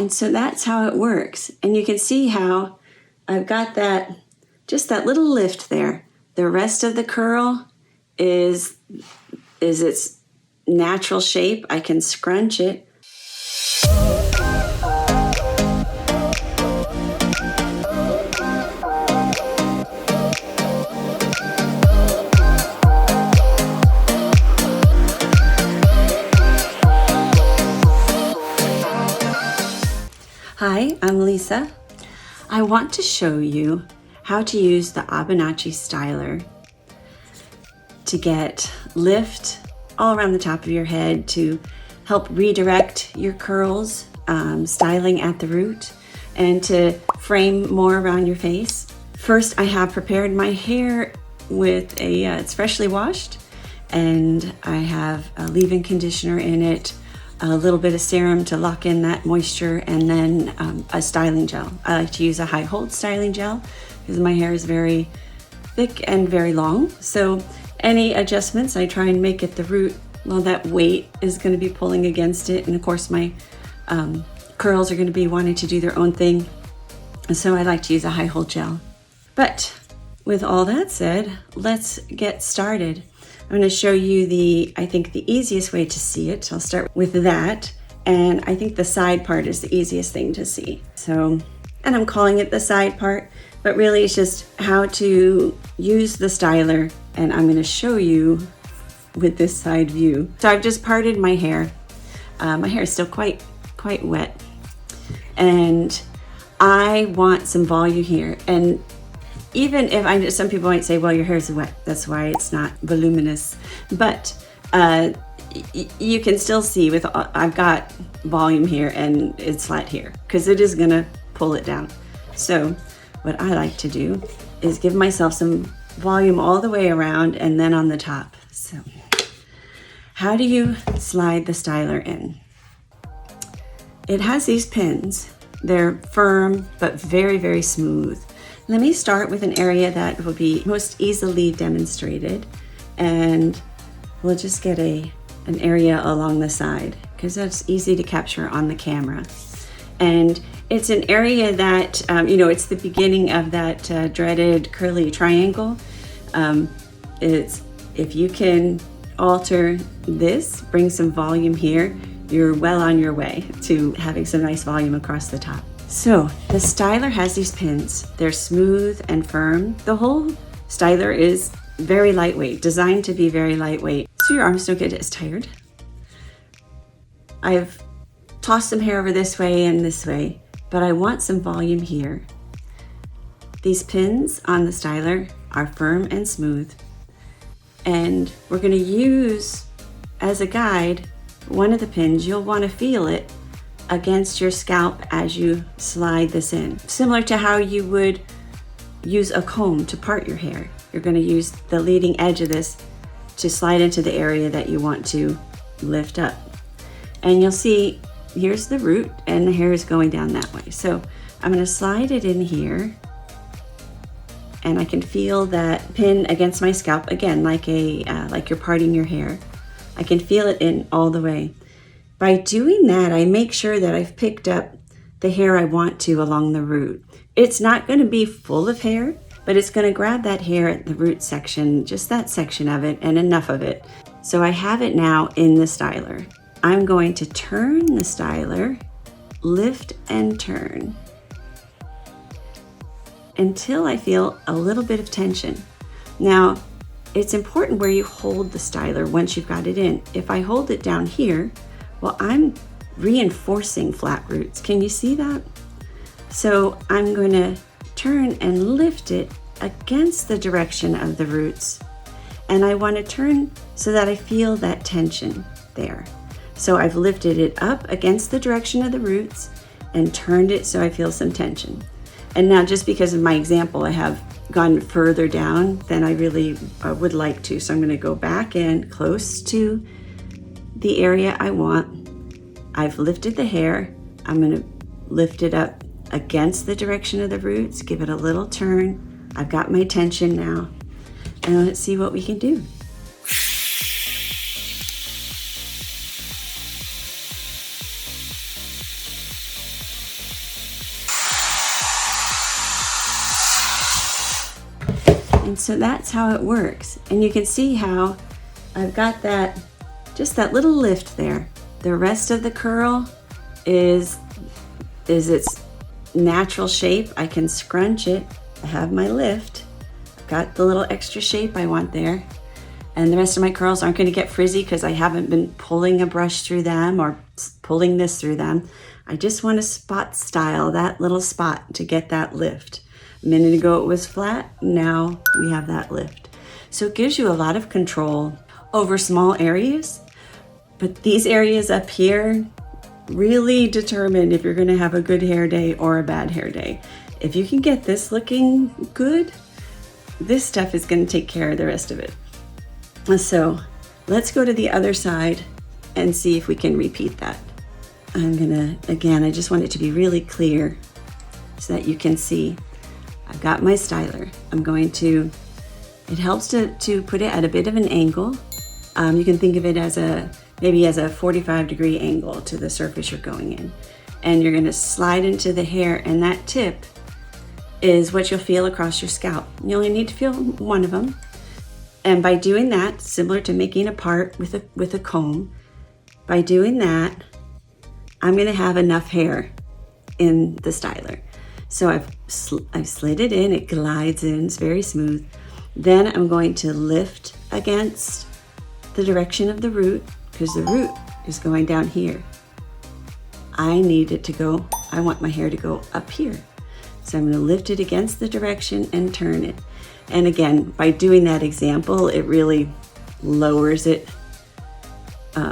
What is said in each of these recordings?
And so that's how it works. And you can see how I've got that, just that little lift there. The rest of the curl is its natural shape. I can scrunch it. Hi, I'm Lisa. I want to show you how to use the AuBonacci Styler to get lift all around the top of your head, to help redirect your curls, styling at the root, and to frame more around your face. First, I have prepared my hair with it's freshly washed, and I have a leave-in conditioner in it, a little bit of serum to lock in that moisture, and then a styling gel. I like to use a high hold styling gel because my hair is very thick and very long. So any adjustments I try and make at the root, well, that weight is going to be pulling against it. And of course my curls are going to be wanting to do their own thing. And so I like to use a high hold gel. But with all that said, let's get started. I'm going to show you I think the easiest way to see it. I'll start with that. And I think the side part is the easiest thing to see. So, and I'm calling it the side part, but really it's just how to use the styler. And I'm going to show you with this side view. So I've just parted my hair. My hair is still quite wet. And I want some volume here. And even if some people might say, well, your hair is wet, that's why it's not voluminous. But you can still see I've got volume here and it's flat here because it is gonna pull it down. So what I like to do is give myself some volume all the way around and then on the top. So how do you slide the styler in? It has these pins. They're firm, but very, very smooth. Let me start with an area that will be most easily demonstrated, and we'll just get an area along the side because that's easy to capture on the camera. And it's an area that, it's the beginning of that dreaded curly triangle. If you can alter this, bring some volume here, you're well on your way to having some nice volume across the top. So the styler has these pins. They're smooth and firm. The whole styler is very lightweight, designed to be very lightweight, so your arms don't get as tired. I've tossed some hair over this way and this way, but I want some volume here. These pins on the styler are firm and smooth, and we're going to use as a guide one of the pins. You'll want to feel it against your scalp as you slide this in. Similar to how you would use a comb to part your hair. You're going to use the leading edge of this to slide into the area that you want to lift up. And you'll see here's the root and the hair is going down that way. So I'm going to slide it in here, and I can feel that pin against my scalp again, like you're parting your hair. I can feel it in all the way. By doing that, I make sure that I've picked up the hair I want to along the root. It's not going to be full of hair, but it's going to grab that hair at the root section, just that section of it, and enough of it. So I have it now in the styler. I'm going to turn the styler, lift and turn, until I feel a little bit of tension. Now, it's important where you hold the styler once you've got it in. If I hold it down here, well, I'm reinforcing flat roots. Can you see that? So I'm going to turn and lift it against the direction of the roots. And I want to turn so that I feel that tension there. So I've lifted it up against the direction of the roots and turned it so I feel some tension. And now, just because of my example, I have gone further down than I really would like to. So I'm going to go back in close to the area I want. I've lifted the hair. I'm going to lift it up against the direction of the roots, give it a little turn. I've got my tension now, and let's see what we can do. And so that's how it works. And you can see how I've got that, just that little lift there. The rest of the curl is its natural shape. I can scrunch it. I have my lift. I've got the little extra shape I want there. And the rest of my curls aren't going to get frizzy because I haven't been pulling a brush through them or pulling this through them. I just want to spot style that little spot to get that lift. A minute ago it was flat, now we have that lift. So it gives you a lot of control over small areas, but these areas up here really determine if you're going to have a good hair day or a bad hair day. If you can get this looking good, this stuff is going to take care of the rest of it. So let's go to the other side and see if we can repeat that. I'm gonna, again, I just want it to be really clear so that you can see. I've got my styler. I'm going to, it helps to put it at a bit of an angle. You can think of it as maybe as a 45-degree angle to the surface you're going in. And you're gonna slide into the hair, and that tip is what you'll feel across your scalp. You only need to feel one of them. And by doing that, similar to making a part with a comb, by doing that, I'm gonna have enough hair in the styler. So I've slid it in, it glides in, it's very smooth. Then I'm going to lift against the direction of the root, because the root is going down here. I need it to go, I want my hair to go up here. So I'm gonna lift it against the direction and turn it. And again, by doing that example, it really lowers it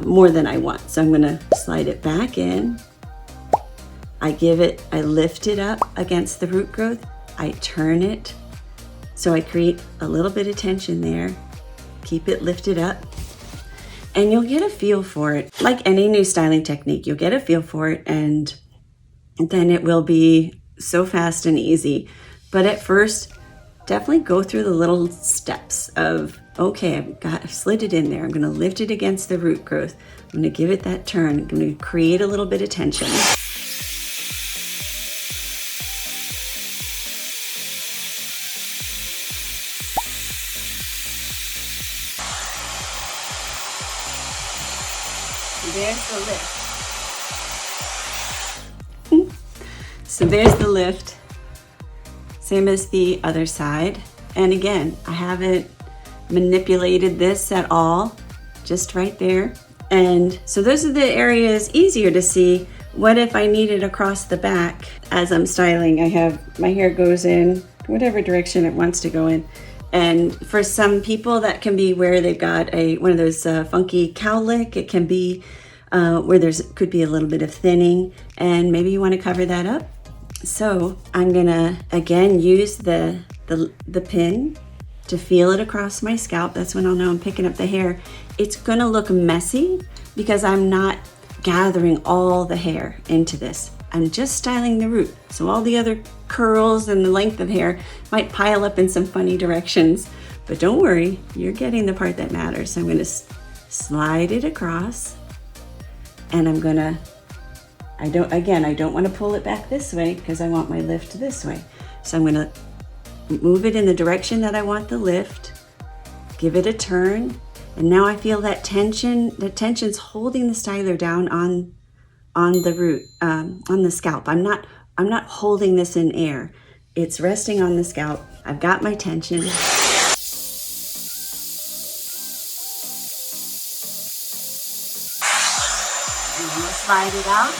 more than I want. So I'm gonna slide it back in. I lift it up against the root growth. I turn it. So I create a little bit of tension there. Keep it lifted up. And you'll get a feel for it. Like any new styling technique, you'll get a feel for it, and then it will be so fast and easy. But at first, definitely go through the little steps of, okay, I've slid it in there. I'm gonna lift it against the root growth. I'm gonna give it that turn. I'm gonna create a little bit of tension. There's the lift. So there's the lift. Same as the other side. And again, I haven't manipulated this at all, just right there. And so those are the areas easier to see. What if I need it across the back? As I'm styling, my hair goes in whatever direction it wants to go in. And for some people, that can be where they've got one of those funky cowlick. It can be where could be a little bit of thinning, and maybe you want to cover that up. So I'm gonna again use the pin to feel it across my scalp. That's when I'll know I'm picking up the hair. It's gonna look messy because I'm not gathering all the hair into this. I'm just styling the root. So all the other curls and the length of hair might pile up in some funny directions, but don't worry, you're getting the part that matters. So I'm gonna slide it across, and I'm gonna, I don't want to pull it back this way because I want my lift this way. So I'm gonna move it in the direction that I want the lift, give it a turn, and now I feel that tension. The tension's holding the styler down on the root, on the scalp. I'm not holding this in air. It's resting on the scalp. I've got my tension. And we'll slide it out.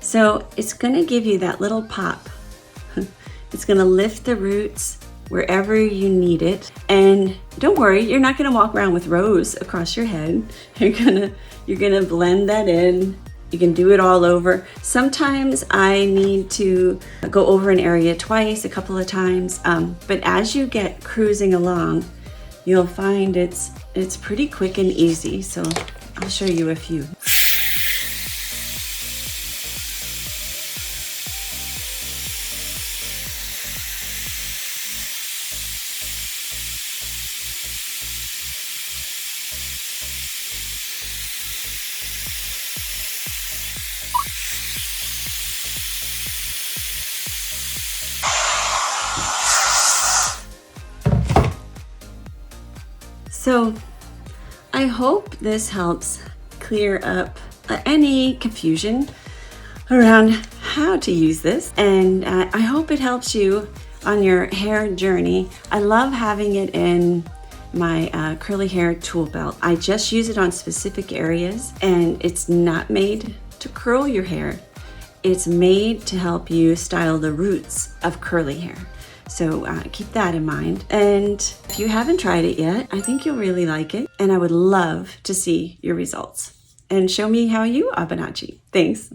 So it's gonna give you that little pop. It's gonna lift the roots wherever you need it. And don't worry, you're not gonna walk around with rows across your head. You're gonna blend that in. You can do it all over. Sometimes I need to go over an area twice, a couple of times. But as you get cruising along, you'll find it's pretty quick and easy. So I'll show you a few. So I hope this helps clear up any confusion around how to use this, and I hope it helps you on your hair journey. I love having it in my curly hair tool belt. I just use it on specific areas, and it's not made to curl your hair. It's made to help you style the roots of curly hair. So keep that in mind. And if you haven't tried it yet, I think you'll really like it. And I would love to see your results. And show me how you AuBonacci. Thanks.